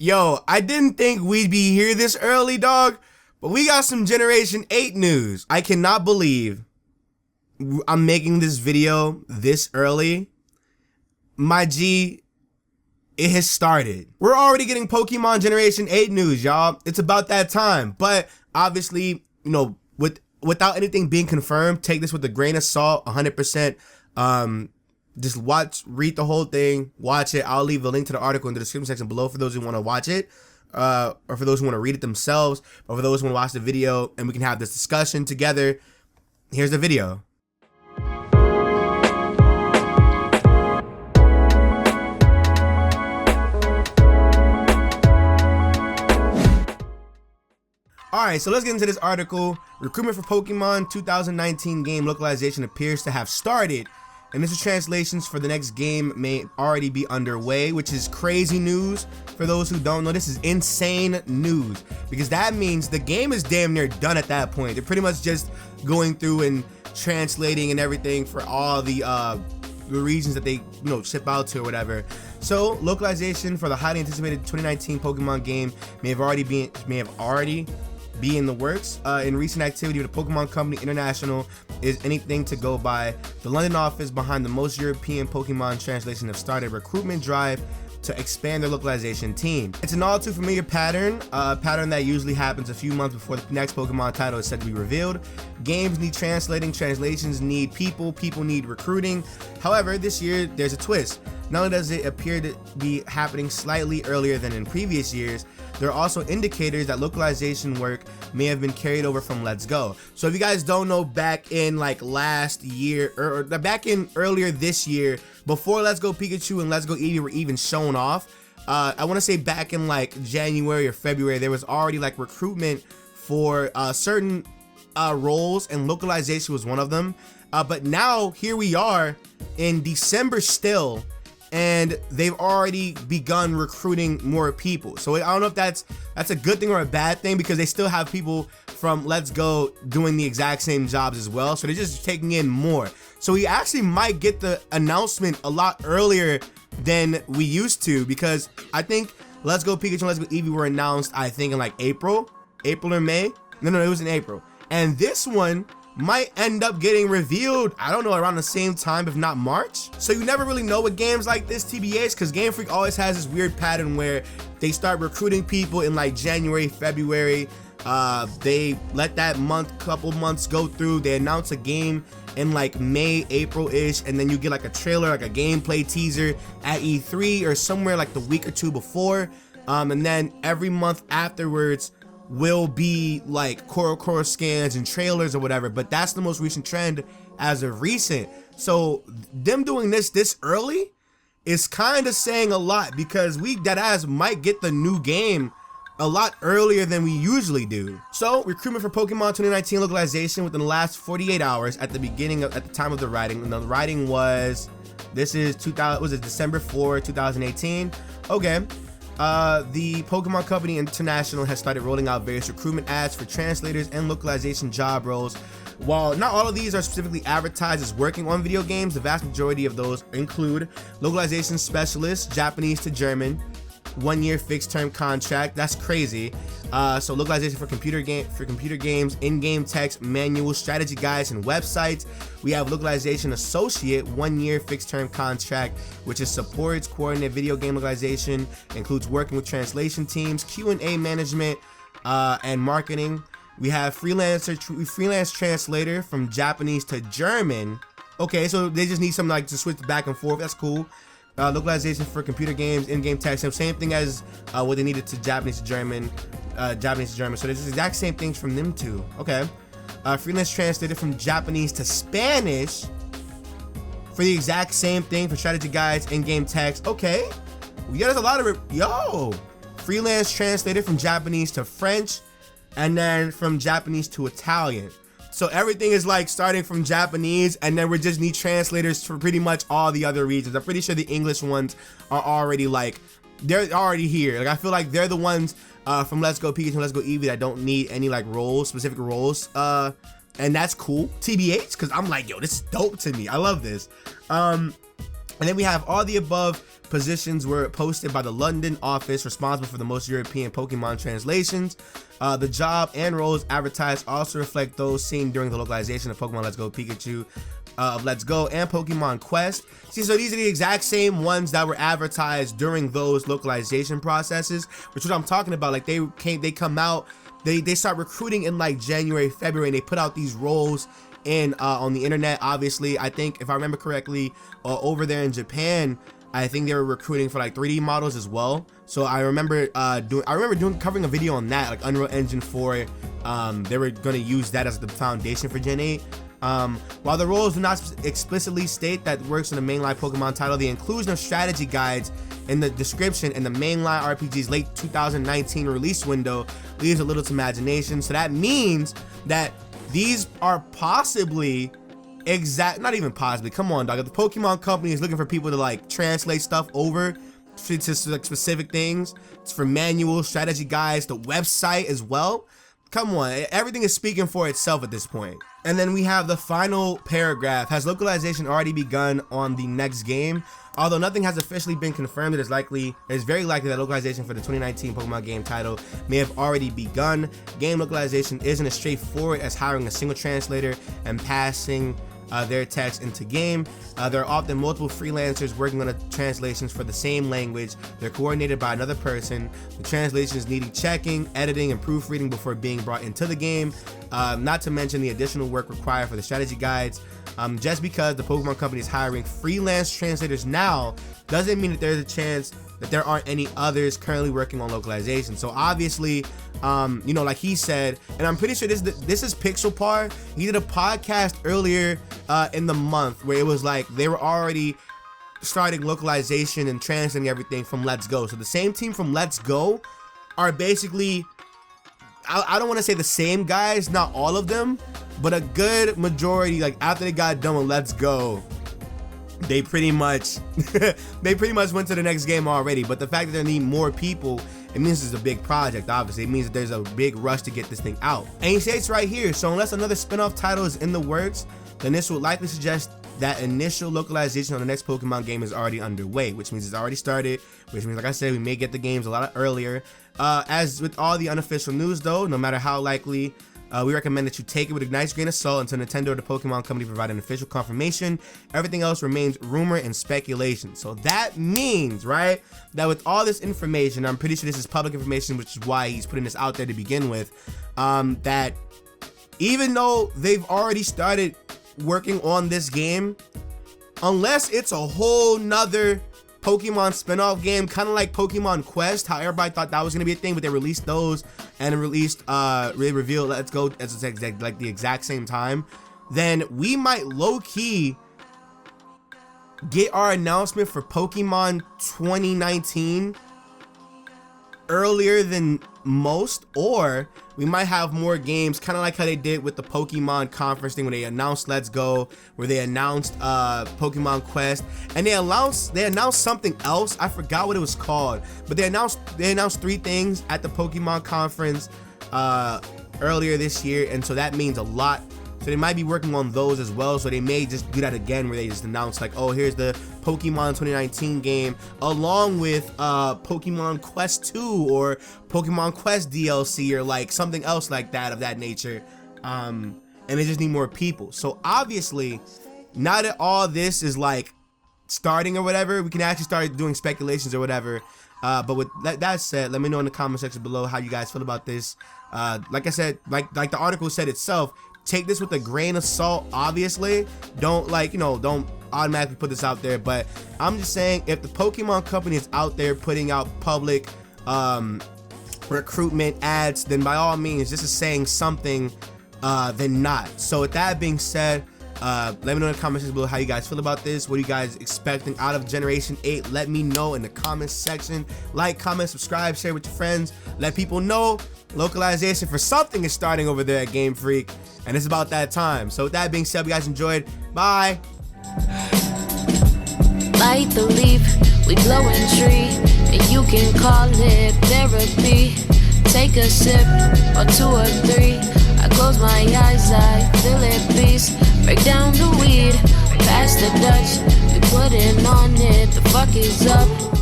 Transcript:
Yo, I didn't think we'd be here this early, dog, but we got some Generation 8 news. I cannot believe I'm making this video this early. My G, it has started. We're already getting Pokemon Generation 8 news, y'all. It's about that time. But obviously, you know, without anything being confirmed, take this with a grain of salt, 100%. Just read the whole thing, watch it. I'll leave a link to the article in the description section below for those who want to watch it, or for those who want to read it themselves, or for those who want to watch the video, and we can have this discussion together. Here's the video. Alright, so let's get into this article. Recruitment for Pokemon 2019 game localization appears to have started. Initial translations for the next game may already be underway, which is crazy news. For those who don't know, this is insane news, because that means the game is damn near done at that point. They're pretty much just going through and translating and everything for all the regions that they ship out to or whatever. So localization for the highly anticipated 2019 Pokemon game may have already be in the works. In recent activity with the Pokemon Company International is anything to go by. The London office behind the most European Pokemon translation have started a recruitment drive to expand their localization team. It's an all too familiar pattern, a pattern that usually happens a few months before the next Pokemon title is set to be revealed. Games need translating, translations need people, people need recruiting. However, this year there's a twist. Not only does it appear to be happening slightly earlier than in previous years, there are also indicators that localization work may have been carried over from Let's Go. So if you guys don't know, back in like last year, or back in earlier this year, before Let's Go Pikachu and Let's Go Eevee were even shown off, I want to say back in like January or February, there was already like recruitment for certain roles, and localization was one of them. But now here we are in December still, and they've already begun recruiting more people. So I don't know if that's a good thing or a bad thing, because they still have people from Let's Go doing the exact same jobs as well. So they're just taking in more. So we actually might get the announcement a lot earlier than we used to, because I think Let's Go Pikachu and Let's Go Eevee were announced, I think, in like April or May. No, it was in April. And this one might end up getting revealed, I don't know, around the same time, if not March. So you never really know with games like this, TBH, because Game Freak always has this weird pattern where they start recruiting people in like January, February. They let that couple months go through. They announce a game in like May, April-ish, and then you get like a trailer, like a gameplay teaser at E3 or somewhere like the week or two before. And then every month afterwards will be like core scans and trailers or whatever, but that's the most recent trend as of recent. So them doing this early is kind of saying a lot, because we deadass might get the new game a lot earlier than we usually do. So recruitment for Pokemon 2019 localization within the last 48 hours at the time of the writing. And the writing was, this is December 4, 2018. Okay. The Pokemon Company International has started rolling out various recruitment ads for translators and localization job roles. While not all of these are specifically advertised as working on video games, the vast majority of those include localization specialists, Japanese to German, 1 year fixed term contract. That's crazy. So localization for computer games, in-game text, manuals, strategy guides, and websites. We have localization associate, 1 year fixed term contract, which is supports coordinate video game localization, includes working with translation teams, Q&A management, and marketing. We have freelance translator from Japanese to German. Okay, so they just need something like to switch back and forth. That's cool. Localization for computer games, in-game text, same thing as what they needed to Japanese to German. So there's the exact same things from them too. Okay. Freelance translator from Japanese to Spanish for the exact same thing for strategy guides, in-game text. Okay. Yeah, there's a lot of freelance translator from Japanese to French, and then from Japanese to Italian. So everything is like starting from Japanese, and then we just need translators for pretty much all the other regions. I'm pretty sure the English ones are already they're already here. Like, I feel like they're the ones from Let's Go Pikachu and Let's Go Eevee that don't need any like specific roles. And that's cool, TBH, because I'm like, yo, this is dope to me. I love this. And then we have all the above positions were posted by the London office responsible for the most European Pokemon translations. The job and roles advertised also reflect those seen during the localization of Pokemon Let's Go Pikachu, of Let's Go, and Pokemon Quest. See, so these are the exact same ones that were advertised during those localization processes, which is what I'm talking about. Like they come out, they start recruiting in like January, February, and they put out these roles in on the internet. Obviously, I think if I remember correctly, over there in Japan, I think they were recruiting for like 3D models as well. So I remember covering a video on that, like Unreal Engine 4. They were going to use that as the foundation for Gen 8. While the roles do not explicitly state that works in the mainline Pokemon title, the inclusion of strategy guides in the description in the mainline RPG's late 2019 release window leaves a little to imagination. So that means that these are possibly not even possibly, come on, dog. If the Pokemon company is looking for people to like translate stuff over to like specific things, it's for manual strategy guides, the website as well. Come on, everything is speaking for itself at this point. And then we have the final paragraph. Has localization already begun on the next game? Although nothing has officially been confirmed, it is very likely that localization for the 2019 Pokemon game title may have already begun. Game localization isn't as straightforward as hiring a single translator and passing their text into game. There are often multiple freelancers working on the translations for the same language. They're coordinated by another person. The translations needing checking, editing, and proofreading before being brought into the game. Not to mention the additional work required for the strategy guides. Just because the Pokemon company is hiring freelance translators now doesn't mean that there's a chance that there aren't any others currently working on localization. So obviously, you know, like he said, and I'm pretty sure this is Pixelpar. He did a podcast earlier in the month where it was like they were already starting localization and translating everything from Let's Go. So the same team from Let's Go are basically, I don't want to say the same guys, not all of them, but a good majority. Like after they got done with Let's Go, they pretty much went to the next game already. But the fact that they need more people, it means it's a big project. Obviously, it means that there's a big rush to get this thing out. And he states right here, so unless another spin-off title is in the works, then this would likely suggest that initial localization on the next Pokemon game is already underway, which means it's already started, which means, like I said, we may get the games a lot earlier. As with all the unofficial news though, no matter how likely, we recommend that you take it with a nice grain of salt until Nintendo or the Pokemon company provide an official confirmation. Everything else remains rumor and speculation. So that means, right, that with all this information, I'm pretty sure this is public information, which is why he's putting this out there to begin with, that even though they've already started working on this game, unless it's a whole nother Pokemon spin-off game, kind of like Pokemon Quest, how everybody thought that was going to be a thing, but they released those and they revealed Let's Go as like the exact same time, then we might low-key get our announcement for Pokemon 2019 earlier than most, or we might have more games, kind of like how they did with the Pokemon conference thing when they announced Let's Go, where they announced Pokemon Quest, and they announced something else. I forgot what it was called, but they announced 3 things at the Pokemon conference earlier this year, and so that means a lot. So they might be working on those as well. So they may just do that again, where they just announce like, oh, here's the Pokemon 2019 game along with Pokemon Quest 2 or Pokemon Quest DLC or like something else like that of that nature. And they just need more people. So obviously, now that all this is like starting or whatever, we can actually start doing speculations or whatever. But with that said, let me know in the comment section below how you guys feel about this. Like I said, like the article said itself, take this with a grain of salt. Obviously, don't don't automatically put this out there, but I'm just saying, if the Pokemon company is out there putting out public recruitment ads, then by all means, this is saying something than not. So with that being said, let me know in the comments below how you guys feel about this. What are you guys expecting out of Generation 8? Let me know in the comments section. Like, comment, subscribe, share with your friends. Let people know localization for something is starting over there at Game Freak, and it's about that time. So with that being said, you guys enjoyed. Bye. Light the leaf, we blowing tree, and you can call it therapy. Take a sip or 2 or 3. I I close my eyes, I feel at peace. Break down the weed, pass the Dutch, we putting on it. The fuck is up?